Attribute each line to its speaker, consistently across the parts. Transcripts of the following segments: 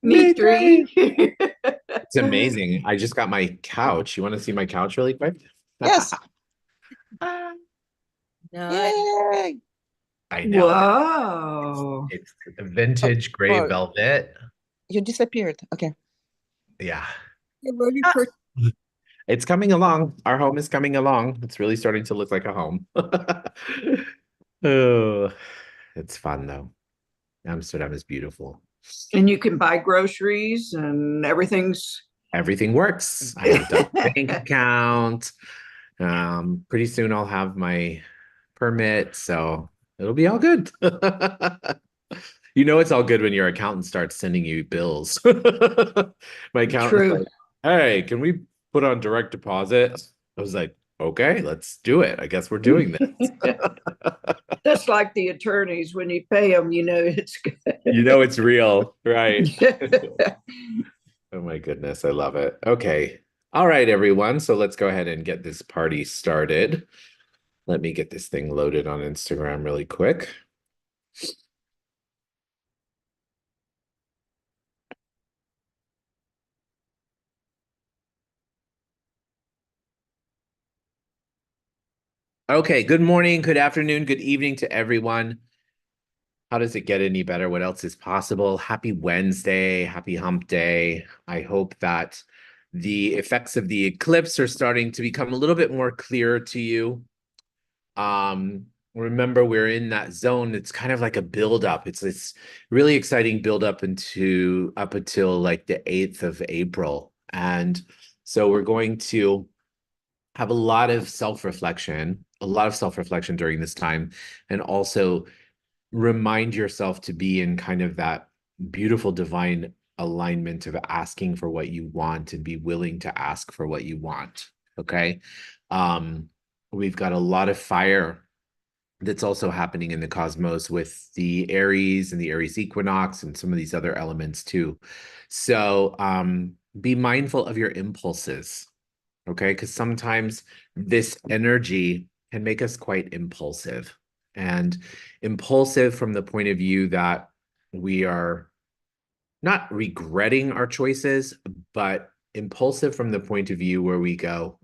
Speaker 1: Me
Speaker 2: Me
Speaker 1: three.
Speaker 2: three. It's amazing. I just got my couch. You want to see my couch really quick?
Speaker 1: Yes.
Speaker 3: Nice.
Speaker 1: Yay.
Speaker 2: I know.
Speaker 3: Whoa.
Speaker 2: It's
Speaker 1: Oh,
Speaker 2: vintage gray
Speaker 1: oh,
Speaker 2: velvet.
Speaker 1: you disappeared. Okay.
Speaker 2: Yeah.
Speaker 3: Yeah, where did
Speaker 2: Ah. It's coming along. Our home is coming along. It's really starting to look like a home. Oh, it's fun though. Amsterdam is beautiful.
Speaker 3: And you can buy groceries and everything's
Speaker 2: Everything works. I have a Dutch bank account. Pretty soon I'll have my permit, so it'll be all good. You know it's all good when your accountant starts sending you bills. My accountant's
Speaker 3: true.
Speaker 2: like, "Hey, can we put on direct deposit?" I was like, "Okay, let's do it. I guess we're doing this."
Speaker 3: That's like the attorneys when you pay them, it's
Speaker 2: You know it's real, right?
Speaker 3: good.
Speaker 2: Oh my goodness, I love it. Okay. All right, everyone. So let's go ahead and get this party started. Let me get this thing loaded on Instagram really quick. Okay, good morning, good afternoon, good evening to everyone. How does it get any better? What else is possible? Happy Wednesday, happy hump day. I hope that the effects of the eclipse are starting to become a little bit more clear to you. Remember, we're in that zone. It's kind of like a buildup. It's really exciting buildup into up until like the 8th of April. And so we're going to have a lot of self-reflection during this time, and also remind yourself to be in kind of that beautiful divine alignment of asking for what you want and be willing to ask for what you want. Okay. Um, we've got a lot of fire that's also happening in the cosmos with the Aries and the Aries equinox and some of these other elements too. So be mindful of your impulses, okay? Because sometimes this energy can make us quite impulsive, and impulsive from the point of view that we are not regretting our choices, but impulsive from the point of view where we go,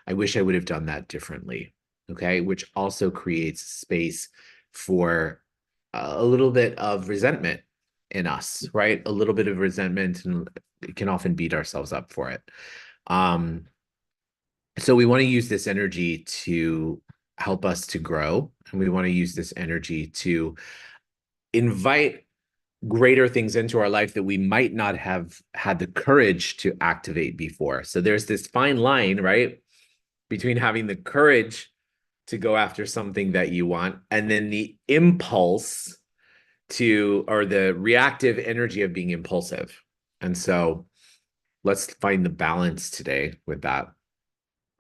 Speaker 2: I wish I would have done that differently. Okay. Which also creates space for a little bit of resentment in us, right? A little bit of resentment, and it can often beat ourselves up for it. Um, so we want to use this energy to help us to grow, and we want to use this energy to invite greater things into our life that we might not have had the courage to activate before. So there's this fine line, right, between having the courage to go after something that you want and then the impulse to, or the reactive energy of being impulsive. And so let's find the balance today with that.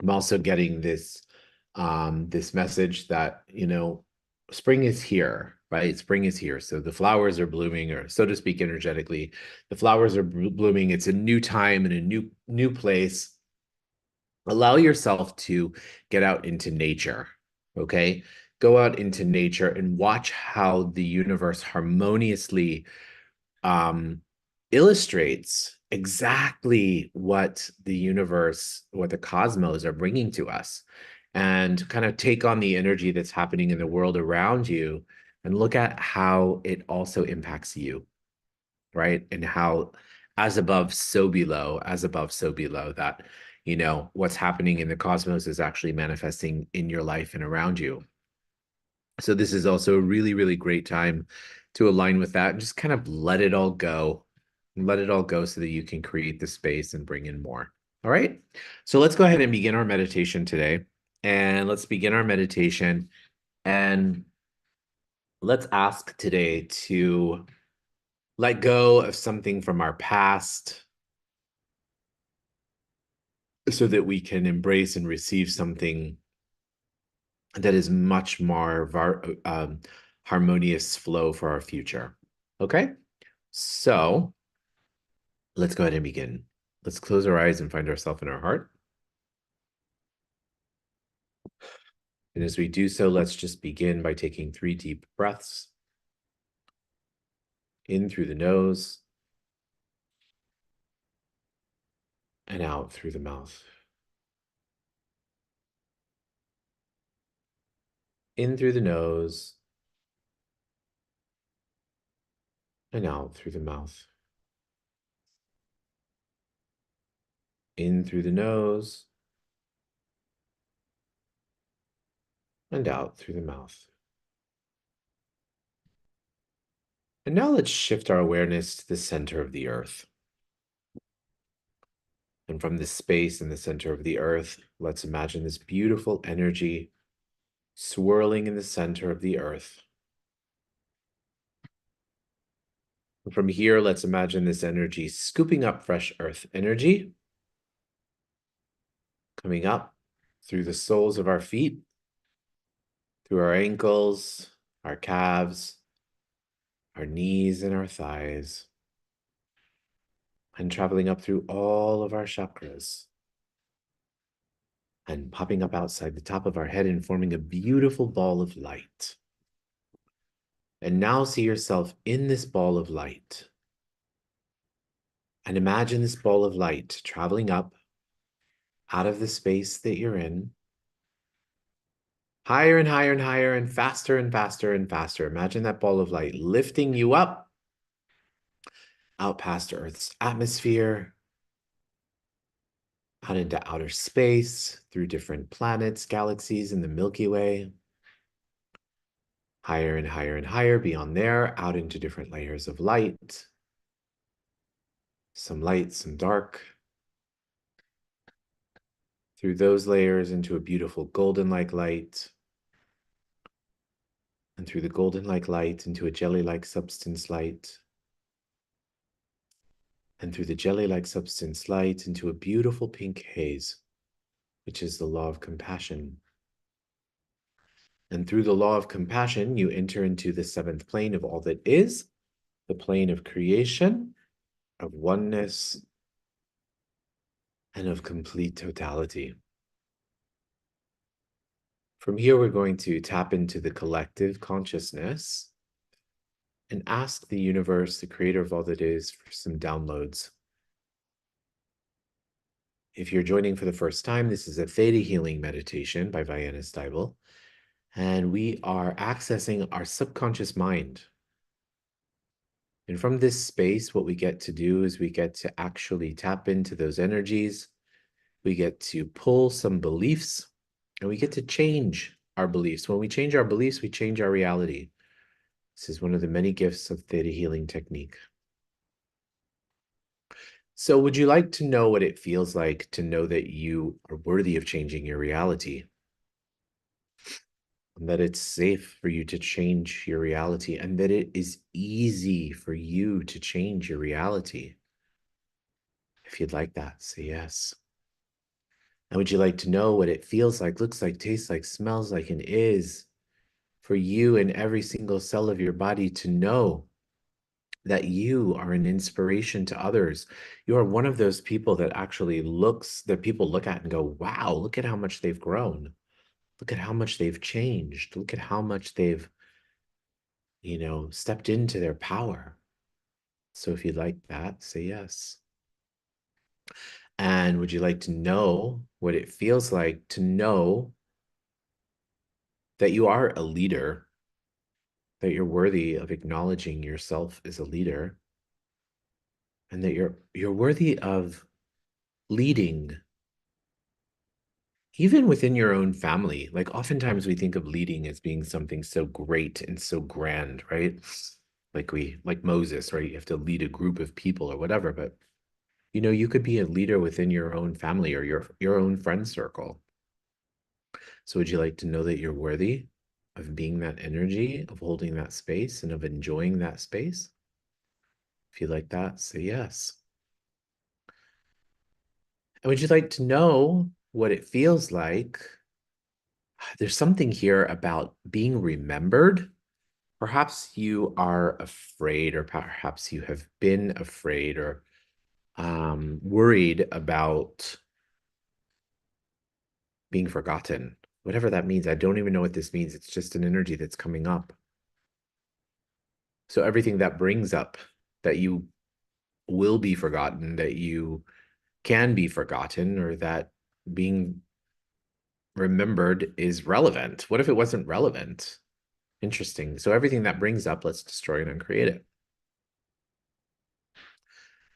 Speaker 2: I'm also getting this message that, spring is here, right? Spring is here. So the flowers are blooming, or so to speak, energetically. The flowers are blooming. It's a new time and a new place. Allow yourself to get out into nature, okay? Go out into nature and watch how the universe harmoniously um, illustrates exactly what the universe, what the cosmos are bringing to us, and kind of take on the energy that's happening in the world around you and look at how it also impacts you, right? And how, as above, so below, as above, so below, that, what's happening in the cosmos is actually manifesting in your life and around you. So this is also a really, really great time to align with that and just kind of let it all go. Let it all go so that you can create the space and bring in more. All right. So let's go ahead and begin our meditation today. And let's begin our meditation, and let's ask today to let go of something from our past so that we can embrace and receive something that is much more harmonious flow for our future. Okay. So let's go ahead and begin. Let's close our eyes and find ourselves in our heart. And as we do so, let's just begin by taking 3 deep breaths in through the nose and out through the mouth. In through the nose and out through the mouth. In through the nose and out through the mouth. And now let's shift our awareness to the center of the earth. And from this space in the center of the earth, let's imagine this beautiful energy swirling in the center of the earth. And from here, let's imagine this energy scooping up fresh earth energy, coming up through the soles of our feet, through our ankles, our calves, our knees, and our thighs, and traveling up through all of our chakras, and popping up outside the top of our head and forming a beautiful ball of light. And now see yourself in this ball of light. And imagine this ball of light traveling up out of the space that you're in, higher and higher and higher and faster and faster and faster. Imagine that ball of light lifting you up, out past Earth's atmosphere, out into outer space, through different planets, galaxies in the Milky Way, higher and higher and higher beyond there, out into different layers of light, some light, some dark, through those layers into a beautiful golden-like light, and through the golden-like light into a jelly-like substance light, and through the jelly-like substance light into a beautiful pink haze, which is the law of compassion. And through the law of compassion, you enter into the seventh plane of all that is, the plane of creation, of oneness, and of complete totality. From here, we're going to tap into the collective consciousness and ask the universe, the creator of all that is, for some downloads. If you're joining for the first time, this is a Theta Healing Meditation by Vienna Steibel, and we are accessing our subconscious mind. And from this space, what we get to do is we get to actually tap into those energies. We get to pull some beliefs, and we get to change our beliefs. When we change our beliefs, we change our reality. This is one of the many gifts of Theta Healing technique. So would you like to know what it feels like to know that you are worthy of changing your reality? And that it's safe for you to change your reality, and that it is easy for you to change your reality? If you'd like that, say yes. And would you like to know what it feels like, looks like, tastes like, smells like, and is for you and every single cell of your body to know that you are an inspiration to others? You are one of those people that actually that people look at and go, wow, look at how much they've grown. Look at how much they've changed. Look at how much they've, stepped into their power. So if you'd like that, say yes. And would you like to know what it feels like to know that you are a leader, that you're worthy of acknowledging yourself as a leader, and that you're worthy of leading even within your own family? Like oftentimes we think of leading as being something so great and so grand, right? Like Moses, right? You have to lead a group of people or whatever, but you could be a leader within your own family or your own friend circle. So would you like to know that you're worthy of being that energy, of holding that space, and of enjoying that space? If you like that, say yes. And would you like to know what it feels like? There's something here about being remembered. Perhaps you are afraid, or perhaps you have been afraid or worried about being forgotten. Whatever that means, I don't even know what this means. It's just an energy that's coming up. So everything that brings up that you will be forgotten, that you can be forgotten or that being remembered is relevant. What if it wasn't relevant? Interesting. So everything that brings up, let's destroy and uncreate it.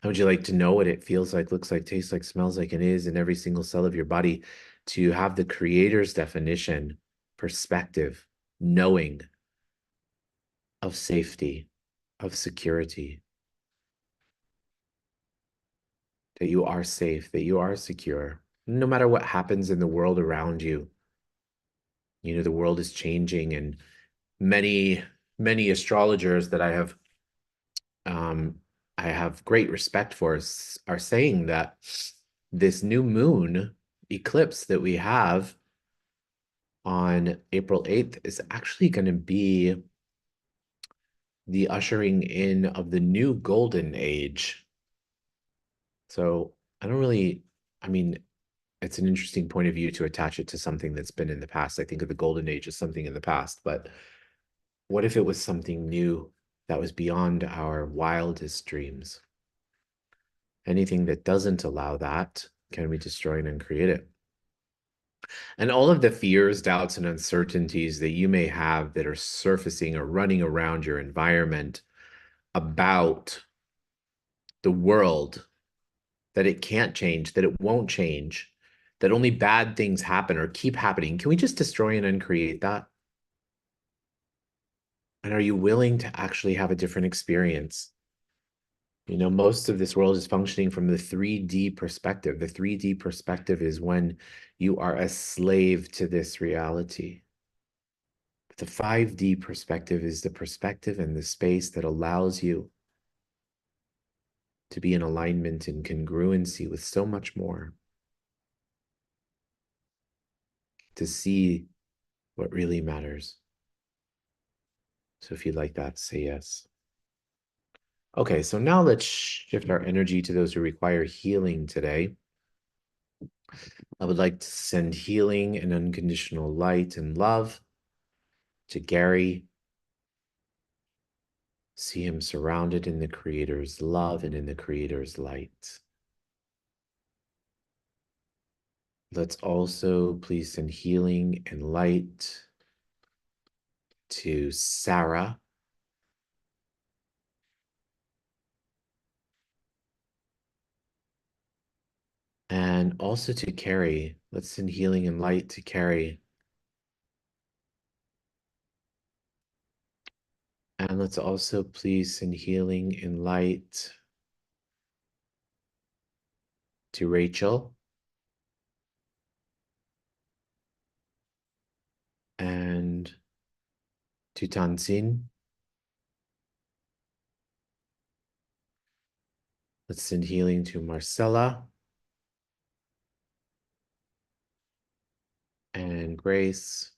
Speaker 2: How would you like to know what it feels like, looks like, tastes like, smells like, and is in every single cell of your body to have the creator's definition, perspective, knowing of safety, of security, that you are safe, that you are secure, no matter what happens in the world around you. You know, the world is changing, and many astrologers that um, I have great respect for are saying that this new moon eclipse that we have on April 8th is actually going to be the ushering in of the new golden age. So I mean, it's an interesting point of view to attach it to something that's been in the past. I think of the golden age as something in the past, but what if it was something new that was beyond our wildest dreams? Anything that doesn't allow that, can we destroy and uncreate it? And all of the fears, doubts, and uncertainties that you may have that are surfacing or running around your environment about the world, that it can't change, that it won't change, that only bad things happen or keep happening. Can we just destroy and uncreate that? And are you willing to actually have a different experience? You know, most of this world is functioning from the 3D perspective. The 3D perspective is when you are a slave to this reality. But the 5D perspective is the perspective and the space that allows you to be in alignment and congruency with so much more. To see what really matters. So if you'd like that, say yes. Okay, so now let's shift our energy to those who require healing today. I would like to send healing and unconditional light and love to Gary. See him surrounded in the Creator's love and in the Creator's light. Let's also please send healing and light to Sarah. And also to Carrie. Let's send healing and light to Carrie. And let's also please send healing and light to Rachel. And to Tanzin. Let's send healing to Marcella. And Grace.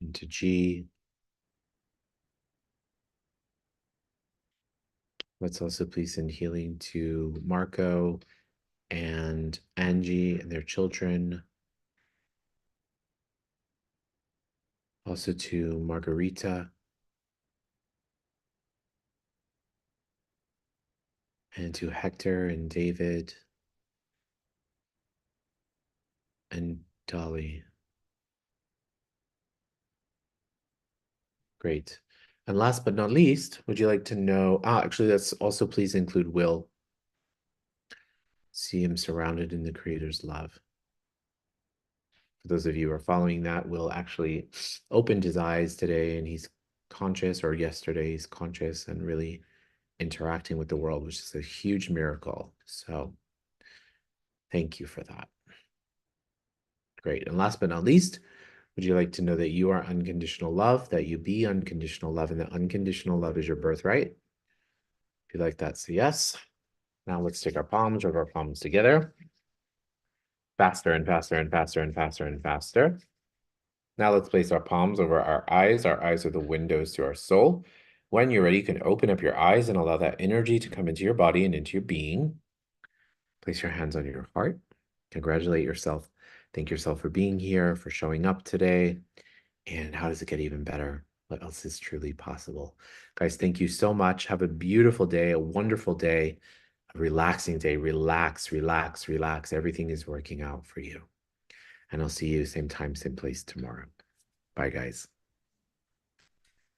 Speaker 2: And to G. Let's also please send healing to Marco and Angie and their children. Also to Margarita. And to Hector and David. And Dolly. Great. And last but not least, would you like to know, actually, let's also please include Will. See him surrounded in the Creator's love. For those of you who are following that, Will actually opened his eyes today and he's conscious, or yesterday he's conscious and really interacting with the world, which is a huge miracle. So thank you for that. Great. And last but not least, would you like to know that you are unconditional love, that you be unconditional love, and that unconditional love is your birthright? If you like that, say yes. Now let's take our palms, rub our palms together. Faster and faster and faster and faster and faster. Now let's place our palms over our eyes. Our eyes are the windows to our soul. When you're ready, you can open up your eyes and allow that energy to come into your body and into your being. Place your hands on your heart. Congratulate yourself. Thank yourself for being here, for showing up today. And how does it get even better? What else is truly possible? Guys, thank you so much. Have a beautiful day, a wonderful day. a relaxing day. Relax, relax, relax. Everything is working out for you. And I'll see you same time, same place tomorrow. Bye, guys.